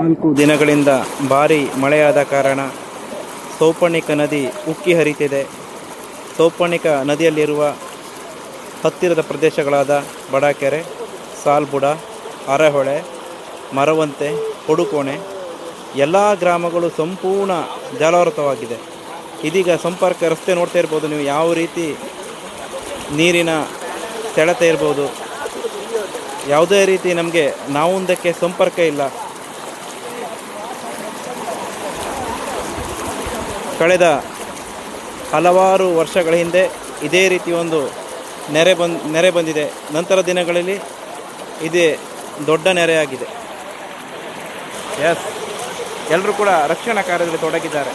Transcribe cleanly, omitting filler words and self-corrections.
4 ದಿನಗಳಿಂದ ಭಾರೀ ಮಳೆಯಾದ ಕಾರಣ ಸೌಪರ್ಣಿಕ ನದಿ ಉಕ್ಕಿ ಹರಿತಿದೆ. ಸೌಪರ್ಣಿಕ ನದಿಯಲ್ಲಿರುವ ಹತ್ತಿರದ ಪ್ರದೇಶಗಳಾದ ಬಡಾಕೆರೆ, ಸಾಲ್ಬುಡ, ಅರೆಹೊಳೆ, ಮರವಂತೆ, ಪಡುಕೋಣೆ ಎಲ್ಲ ಗ್ರಾಮಗಳು ಸಂಪೂರ್ಣ ಜಲಾವೃತವಾಗಿದೆ. ಇದೀಗ ಸಂಪರ್ಕ ರಸ್ತೆ ನೋಡ್ತಾ ಇರ್ಬೋದು ನೀವು, ಯಾವ ರೀತಿ ನೀರಿನ ಸೆಳೆತ ಇರ್ಬೋದು. ಯಾವುದೇ ರೀತಿ ನಮಗೆ ನಾವೊಂದಕ್ಕೆ ಸಂಪರ್ಕ ಇಲ್ಲ. ಕಳೆದ ಹಲವಾರು ವರ್ಷಗಳ ಹಿಂದೆ ಇದೇ ರೀತಿ ಒಂದು ನೆರೆ ಬಂದಿದೆ. ನಂತರ ದಿನಗಳಲ್ಲಿ ಇದೇ ದೊಡ್ಡ ನೆರೆಯಾಗಿದೆ. ಎಲ್ಲರೂ ಕೂಡ ರಕ್ಷಣಾ ಕಾರ್ಯದಲ್ಲಿ ತೊಡಗಿದ್ದಾರೆ.